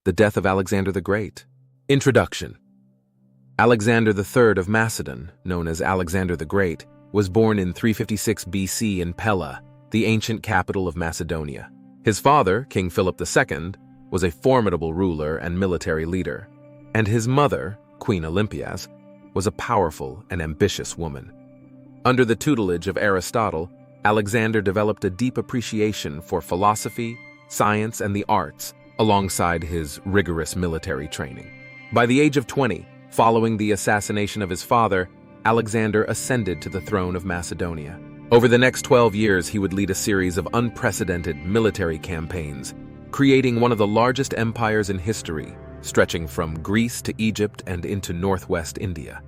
The death of Alexander the Great. Introduction. Alexander III of Macedon, known as Alexander the Great, was born in 356 BC in Pella, the ancient capital of Macedonia. His father, King Philip II, was a formidable ruler and military leader, and his mother, Queen Olympias, was a powerful and ambitious woman. Under the tutelage of Aristotle, Alexander developed a deep appreciation for philosophy, science, and the arts, alongside his rigorous military training. By the age of 20, following the assassination of his father, Alexander ascended to the throne of Macedonia. Over the next 12 years, he would lead a series of unprecedented military campaigns, creating one of the largest empires in history, stretching from Greece to Egypt and into northwest India.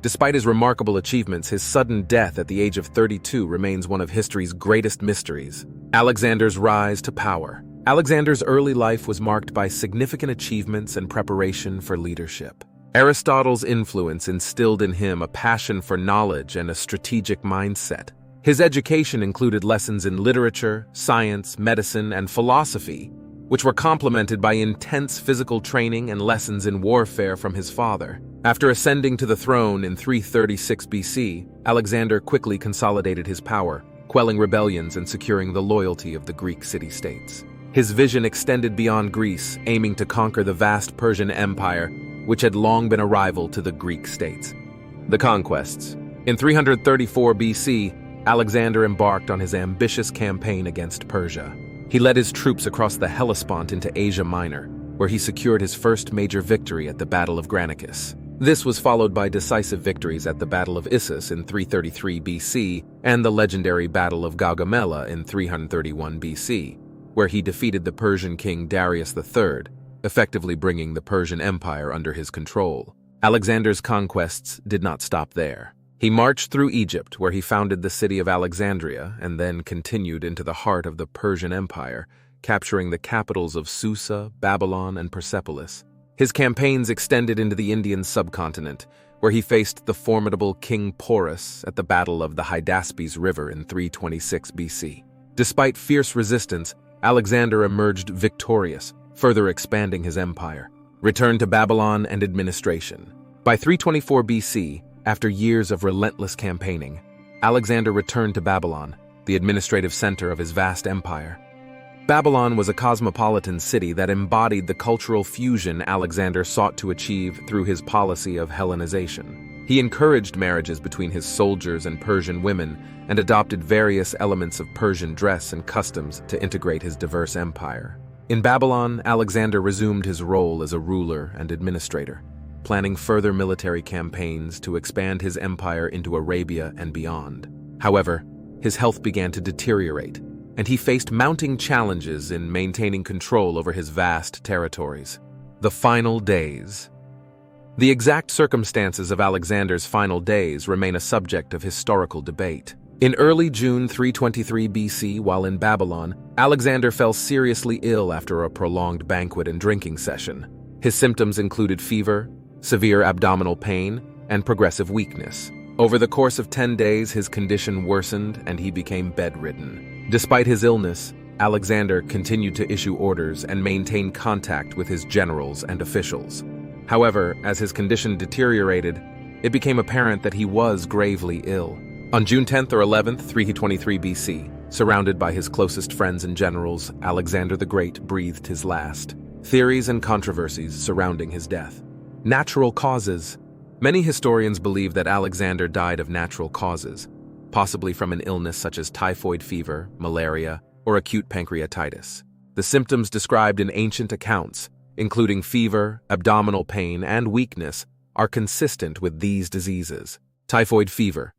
Despite his remarkable achievements, his sudden death at the age of 32 remains one of history's greatest mysteries. Alexander's rise to power. Alexander's early life was marked by significant achievements and preparation for leadership. Aristotle's influence instilled in him a passion for knowledge and a strategic mindset. His education included lessons in literature, science, medicine, and philosophy, which were complemented by intense physical training and lessons in warfare from his father. After ascending to the throne in 336 BC, Alexander quickly consolidated his power, quelling rebellions and securing the loyalty of the Greek city-states. His vision extended beyond Greece, aiming to conquer the vast Persian Empire, which had long been a rival to the Greek states. The conquests. In 334 BC, Alexander embarked on his ambitious campaign against Persia. He led his troops across the Hellespont into Asia Minor, where he secured his first major victory at the Battle of Granicus. This was followed by decisive victories at the Battle of Issus in 333 BC and the legendary Battle of Gaugamela in 331 BC, where he defeated the Persian king Darius III, effectively bringing the Persian Empire under his control. Alexander's conquests did not stop there. He marched through Egypt, where he founded the city of Alexandria, and then continued into the heart of the Persian Empire, capturing the capitals of Susa, Babylon, and Persepolis. His campaigns extended into the Indian subcontinent, where he faced the formidable King Porus at the Battle of the Hydaspes River in 326 BC. Despite fierce resistance, Alexander emerged victorious, further expanding his empire. Return to Babylon and administration. By 324 BC, after years of relentless campaigning, Alexander returned to Babylon, the administrative center of his vast empire. Babylon was a cosmopolitan city that embodied the cultural fusion Alexander sought to achieve through his policy of Hellenization. He encouraged marriages between his soldiers and Persian women and adopted various elements of Persian dress and customs to integrate his diverse empire. In Babylon, Alexander resumed his role as a ruler and administrator, planning further military campaigns to expand his empire into Arabia and beyond. However, his health began to deteriorate, and he faced mounting challenges in maintaining control over his vast territories. The final days. The exact circumstances of Alexander's final days remain a subject of historical debate. In early June 323 BC, while in Babylon, Alexander fell seriously ill after a prolonged banquet and drinking session. His symptoms included fever, severe abdominal pain, and progressive weakness. Over the course of 10 days, his condition worsened and he became bedridden. Despite his illness, Alexander continued to issue orders and maintain contact with his generals and officials. However, as his condition deteriorated, it became apparent that he was gravely ill. On June 10th or 11th, 323 BC, surrounded by his closest friends and generals, Alexander the Great breathed his last. Theories and controversies surrounding his death. Natural causes. Many historians believe that Alexander died of natural causes, possibly from an illness such as typhoid fever, malaria, or acute pancreatitis. The symptoms described in ancient accounts, including fever, abdominal pain, and weakness, are consistent with these diseases. Typhoid fever.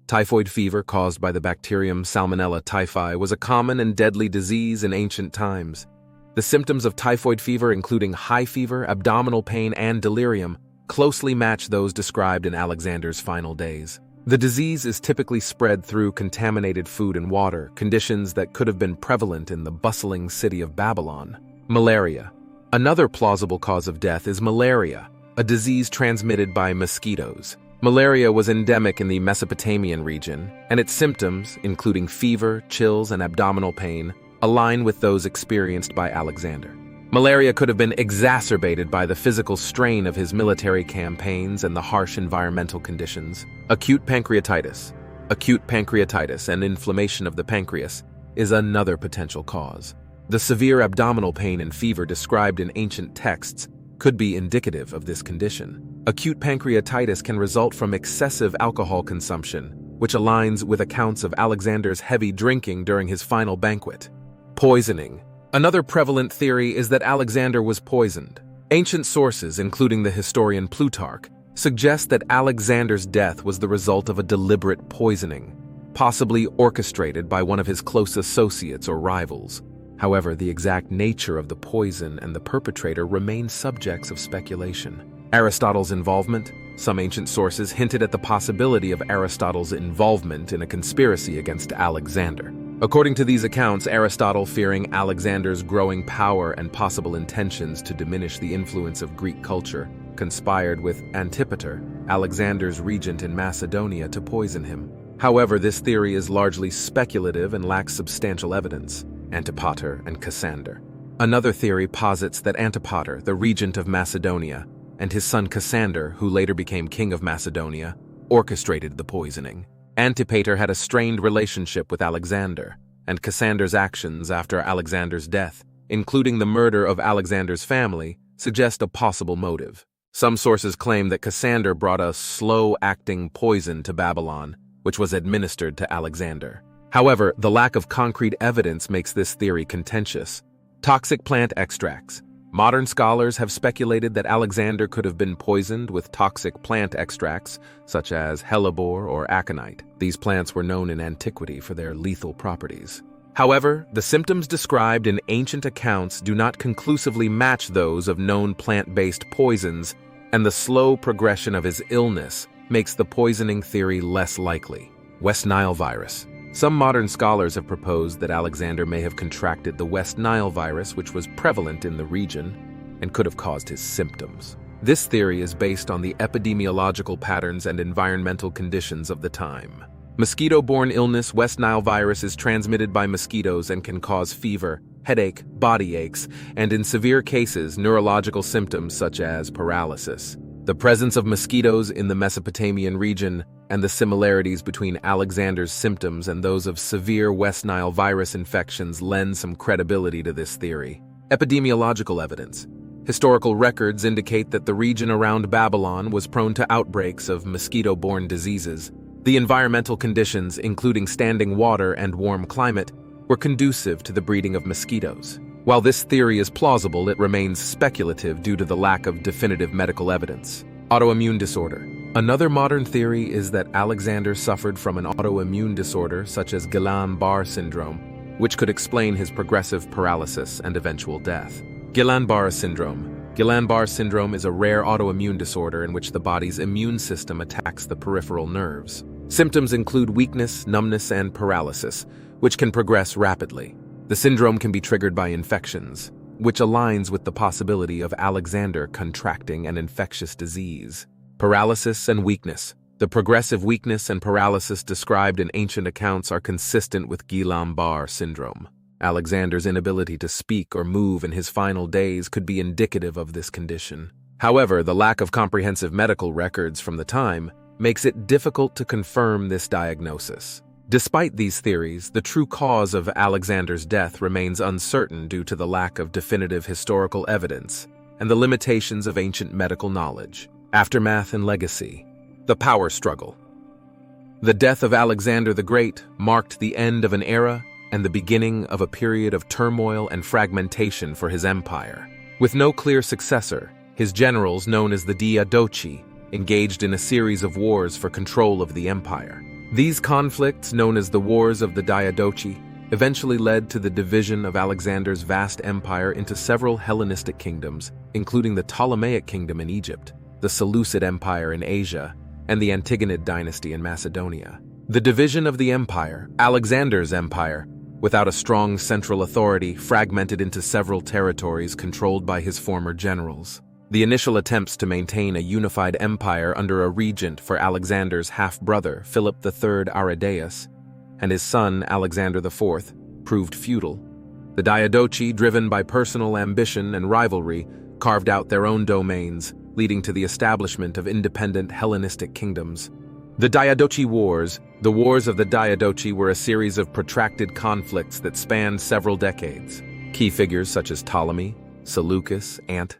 Typhoid fever caused by the bacterium Salmonella typhi was a common and deadly disease in ancient times. The symptoms of typhoid fever, including high fever, abdominal pain, and delirium, closely match those described in Alexander's final days. The disease is typically spread through contaminated food and water, conditions that could have been prevalent in the bustling city of Babylon. Malaria. Another plausible cause of death is malaria, a disease transmitted by mosquitoes. Malaria was endemic in the Mesopotamian region, and its symptoms, including fever, chills, and abdominal pain, align with those experienced by Alexander. Malaria could have been exacerbated by the physical strain of his military campaigns and the harsh environmental conditions. Acute pancreatitis. Acute pancreatitis and inflammation of the pancreas is another potential cause. The severe abdominal pain and fever described in ancient texts could be indicative of this condition. Acute pancreatitis can result from excessive alcohol consumption, which aligns with accounts of Alexander's heavy drinking during his final banquet. Poisoning. Another prevalent theory is that Alexander was poisoned. Ancient sources, including the historian Plutarch, suggest that Alexander's death was the result of a deliberate poisoning, possibly orchestrated by one of his close associates or rivals. However, the exact nature of the poison and the perpetrator remain subjects of speculation. Aristotle's involvement. Some ancient sources hinted at the possibility of Aristotle's involvement in a conspiracy against Alexander. According to these accounts, Aristotle, fearing Alexander's growing power and possible intentions to diminish the influence of Greek culture, conspired with Antipater, Alexander's regent in Macedonia, to poison him. However, this theory is largely speculative and lacks substantial evidence. Antipater and Cassander. Another theory posits that Antipater, the regent of Macedonia, and his son Cassander, who later became king of Macedonia, orchestrated the poisoning. Antipater had a strained relationship with Alexander, and Cassander's actions after Alexander's death, including the murder of Alexander's family, suggest a possible motive. Some sources claim that Cassander brought a slow-acting poison to Babylon, which was administered to Alexander. However, the lack of concrete evidence makes this theory contentious. Toxic plant extracts. Modern scholars have speculated that Alexander could have been poisoned with toxic plant extracts, such as hellebore or aconite. These plants were known in antiquity for their lethal properties. However, the symptoms described in ancient accounts do not conclusively match those of known plant-based poisons, and the slow progression of his illness makes the poisoning theory less likely. West Nile virus. Some modern scholars have proposed that Alexander may have contracted the West Nile virus, which was prevalent in the region and could have caused his symptoms. This theory is based on the epidemiological patterns and environmental conditions of the time. Mosquito-borne illness. West Nile virus is transmitted by mosquitoes and can cause fever, headache, body aches, and in severe cases, neurological symptoms such as paralysis. The presence of mosquitoes in the Mesopotamian region and the similarities between Alexander's symptoms and those of severe West Nile virus infections lend some credibility to this theory. Epidemiological evidence. Historical records indicate that the region around Babylon was prone to outbreaks of mosquito-borne diseases. The environmental conditions, including standing water and warm climate, were conducive to the breeding of mosquitoes. While this theory is plausible, it remains speculative due to the lack of definitive medical evidence. Autoimmune disorder. Another modern theory is that Alexander suffered from an autoimmune disorder such as Guillain-Barré syndrome, which could explain his progressive paralysis and eventual death. Guillain-Barré syndrome. Guillain-Barré syndrome is a rare autoimmune disorder in which the body's immune system attacks the peripheral nerves. Symptoms include weakness, numbness, and paralysis, which can progress rapidly. The syndrome can be triggered by infections, which aligns with the possibility of Alexander contracting an infectious disease. Paralysis and weakness. The progressive weakness and paralysis described in ancient accounts are consistent with Guillain-Barré syndrome. Alexander's inability to speak or move in his final days could be indicative of this condition. However, the lack of comprehensive medical records from the time makes it difficult to confirm this diagnosis. Despite these theories, the true cause of Alexander's death remains uncertain due to the lack of definitive historical evidence and the limitations of ancient medical knowledge. Aftermath and legacy. The power struggle. The death of Alexander the Great marked the end of an era and the beginning of a period of turmoil and fragmentation for his empire. With no clear successor, his generals, known as the Diadochi, engaged in a series of wars for control of the empire. These conflicts, known as the Wars of the Diadochi, eventually led to the division of Alexander's vast empire into several Hellenistic kingdoms, including the Ptolemaic kingdom in Egypt, the Seleucid Empire in Asia, and the Antigonid dynasty in Macedonia. The division of the empire, Alexander's empire, without a strong central authority, fragmented into several territories controlled by his former generals. The initial attempts to maintain a unified empire under a regent for Alexander's half-brother, Philip III Aridaeus, and his son, Alexander IV, proved futile. The Diadochi, driven by personal ambition and rivalry, carved out their own domains, leading to the establishment of independent Hellenistic kingdoms. The Diadochi Wars, the Wars of the Diadochi, were a series of protracted conflicts that spanned several decades. Key figures such as Ptolemy, Seleucus, and